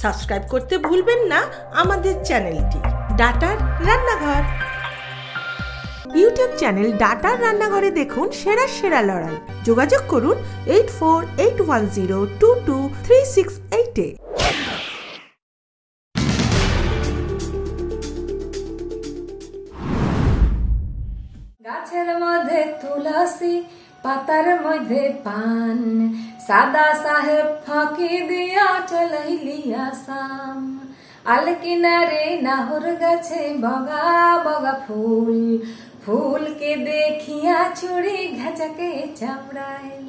Subscribe করতে ভুলবেন না আমাদের চ্যানেলটি ডাটার রান্নাঘর। ইউটিউব চ্যানেল ডাটার রান্নাঘরে দেখুন সেরা সেরা লড়াই। যোগাযোগ করুন 8481022368-এ। গাছের মধ্যে তুলসী, পাতার মধ্যে পান, সাদা সাহেব ফাঁকি দিয়া চলইলি আসাম। আল কিনারে নাহর গাছে বগা বগা ফুল, ফুলকে দেখিয়া চুড়ি ঘাচাকে চামড়াইল।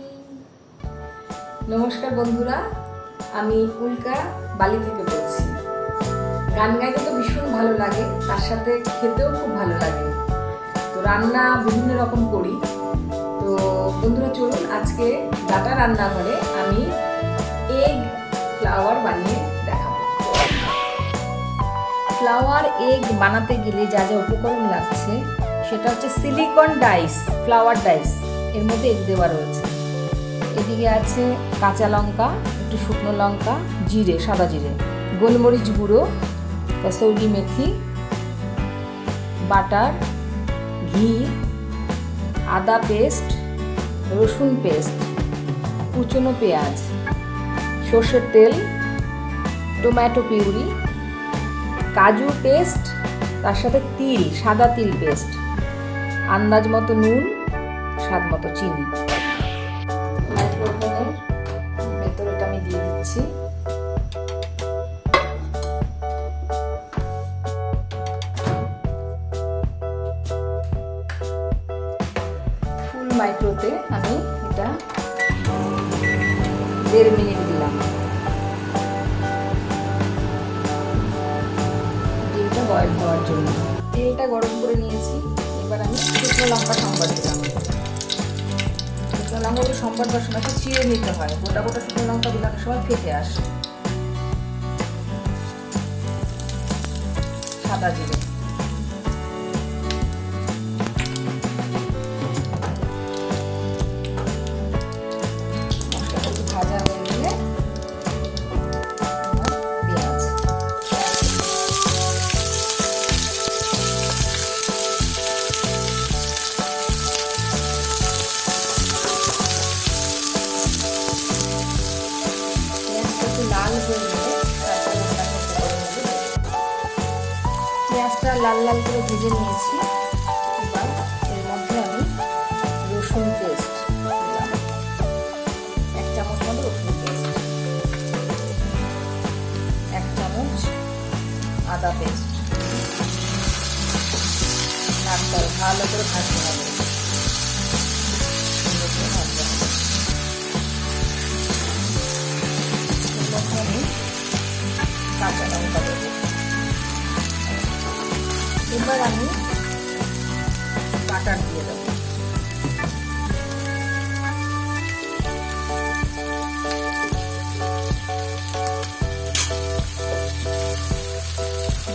নমস্কার বন্ধুরা, আমি উল্কা বালি থেকে বলছি। গান গাইতে তো ভীষণ ভালো লাগে, তার সাথে খেতেও খুব ভালো লাগে। তো রান্না বিভিন্ন রকম করি। তো বন্ধুরা চলুন আজকে ডাটা রান্নাঘরে আমি এগ ফ্লাওয়ার বানিয়ে দেখাবো। ফ্লাওয়ার এগ বানাতে গেলে যা যা উপকরণ লাগছে সেটা হচ্ছে সিলিকন ডাইস, ফ্লাওয়ার ডাইস, এর মধ্যে এগ দেওয়া রয়েছে। এদিকে আছে কাঁচা লঙ্কা, একটু শুকনো লঙ্কা, জিরে, সাদা জিরে, গোলমরিচ গুঁড়ো, কসৌরি মেথি, বাটার, ঘি, আদা পেস্ট, রসুন পেস্ট, কুচনো পেঁয়াজ, সর্ষের তেল, টমেটো পিউরি, কাজু পেস্ট, তার সাথে তিল, সাদা তিল পেস্ট, আন্দাজ মতো নুন, স্বাদ মতো চিনি। মাইক্রোওভেনের ভেতরে এটা আমি দিয়ে দিচ্ছি। মাইক্রোতে আমি এটা 1.5 মিনিট দিলাম ডিমটা বয়েল হওয়ার জন্য। তেলটা গরম করে নিয়েছি। এবার আমি শুকনো লঙ্কা সম্বার দিলাম। শুকনো লঙ্কাগুলো সম্বার দেওয়ার সময় একটু চিড়ে নিতে হয়, গোটা গোটা শুকনো লঙ্কা দিলে অনেক সময় ফেটে আসে। সাদা জিরে, ভাজা হয়ে গেলে পেঁয়াজ, একটু লাল হয়ে গেলে পেঁয়াজটা লাল লাল করে ভেজে নিয়েছি। এবার এর মধ্যে আমি রসুন পেস্ট দিলাম, 1 চামচ মতো রসুন পেস্ট, 1 চামচ আদা পেস্ট, নাড়তে ভালো করে ভাজতে হবে। আমি কাঁচা লঙ্কা দেবো। এবার আমি বাটার দিয়ে দেবো।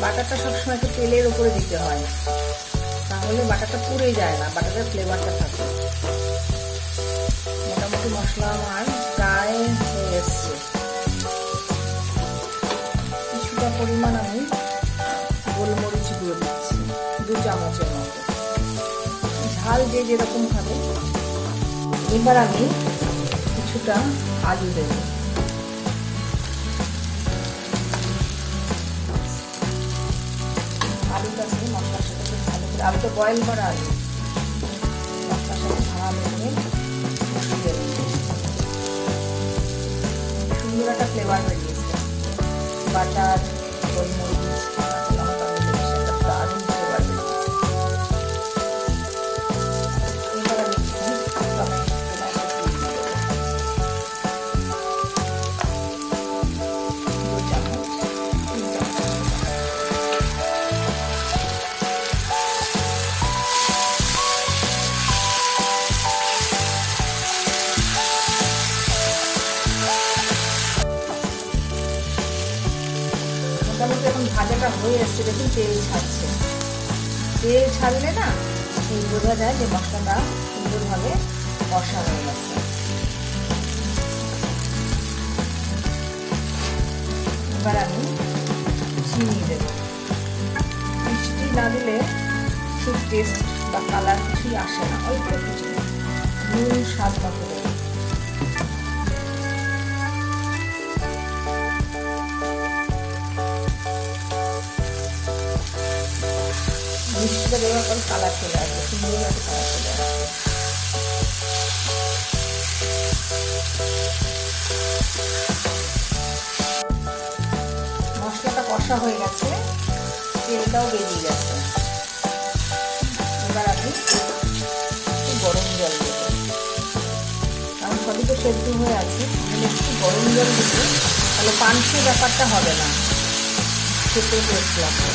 বাটারটা সবসময় একটু তেলের উপরে দিতে হয়, তাহলে বাটারটা পুড়ে যায় না, বাটারের ফ্লেভারটা থাকে। মোটামুটি মশলা আমার প্রায় হয়ে এসছে। কিছুটা পরিমাণ আমি গোলমরিচ গুঁড়ো দিচ্ছি, 2 চামচের মতো, ঝাল যে যেরকম খাবে। এবার আমি কিছুটা আলু দেব। আলুটাকে মশলার সাথে খুব ভালো করে, আলুটা বয়েল করা আলু, মশলার সাথে ভালো করে কষিয়ে দেব। সুন্দর একটা ফ্লেভার বেরিয়েছে। বাটার, গোলমরিচ, কাঁচা লঙ্কা মিলে একটা দারুণ ফ্লেভার বেরিয়েছে। এবার আমি মোটামুটি এখন ভাজাটা হয়ে এসছে, দেখুন তেল ছাড়ছে। তেল ছাড়লে না বোঝা যায় যে মশলাটা সুন্দরভাবে কষা হয়ে গেছে। এবার আমি চিনি দেব। মিষ্টি না দিলে ঠিক টেস্ট বা কালার কিছুই আসে না, অল্প একটু চিনি, নুন স্বাদ মতো দেব। মিষ্টিটা দেওয়ার পর কালার চলে আসবে, সুন্দর একটা কালার চলে আসবে। মশলাটা কষা হয়ে গেছে, তেলটাও বেরিয়ে গেছে। এবার আমি একটু গরম জল দেবো, কারণ সবই তো সেদ্ধ হয়ে আছে, তাহলে একটু গরম জল দেবো, তাহলে পাঞ্চের ব্যাপারটা হবে না, খেতে টেস্ট লাগবে।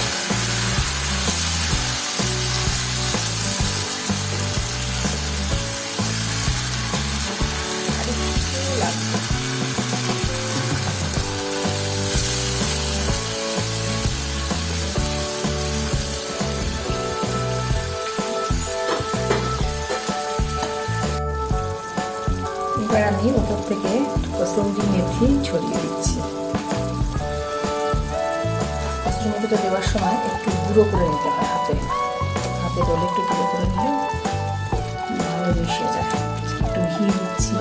এবার আমি উপর থেকে কসুরি মেথি ছড়িয়ে দিচ্ছি। কসুরি মেথিটা দেওয়ার সময় একটু গুঁড়ো করে নিতে হয়, হাতে ডলে একটু গুঁড়ো করে নিলে ভালো মিশে যায়। একটু ঘি দিচ্ছি,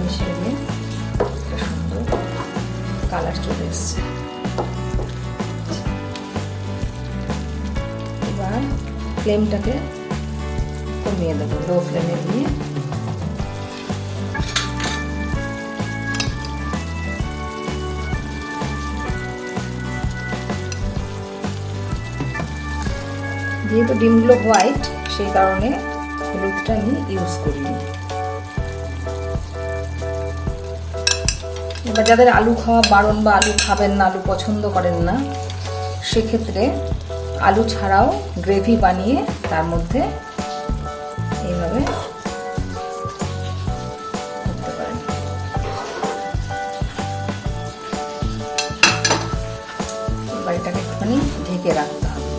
মিশে নিয়ে একটা সুন্দর কালার চলে এসছে। এবার ফ্লেমটাকে কমিয়ে দেবো, লো ফ্লেমে দিয়ে যেহেতু ডিমগুলো হোয়াইট, সেই কারণে হলুদটা আমি ইউজ করিনি। এবার যাদের আলু খাওয়া বারণ বা আলু খাবেন না, আলু পছন্দ করেন না, সেক্ষেত্রে আলু ছাড়াও গ্রেভি বানিয়ে তার মধ্যে এইভাবে করতে পারেন। এবার এটাকে একটুখানি ঢেকে রাখতে হবে।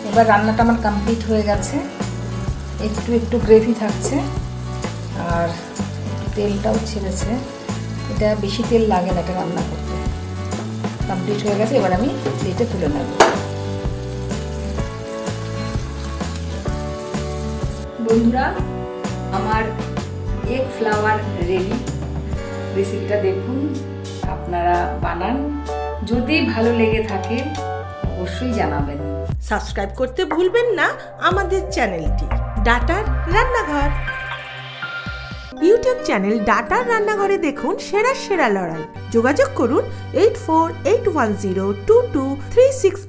এবার রান্নাটা আমার কমপ্লিট হয়ে গেছে, একটু একটু গ্রেভি থাকছে আর একটু তেলটাও ছেড়েছে। এটা বেশি তেল লাগে না এটা রান্না করতে। কমপ্লিট হয়ে গেছে, এবার আমি প্লেটে তুলে নেব। বন্ধুরা, আমার এগ ফ্লাওয়ার রেডি। রেসিপিটা দেখুন, আপনারা বানান, যদি ভালো লেগে থাকে অবশ্যই জানাবেন। সাবস্ক্রাইব করতে ভুলবেন না আমাদের চ্যানেলটি ডাটার রান্নাঘর। ইউটিউব চ্যানেল ডাটার রান্নাঘরে দেখুন সেরা লড়াই। যোগাযোগ করুন 8481022368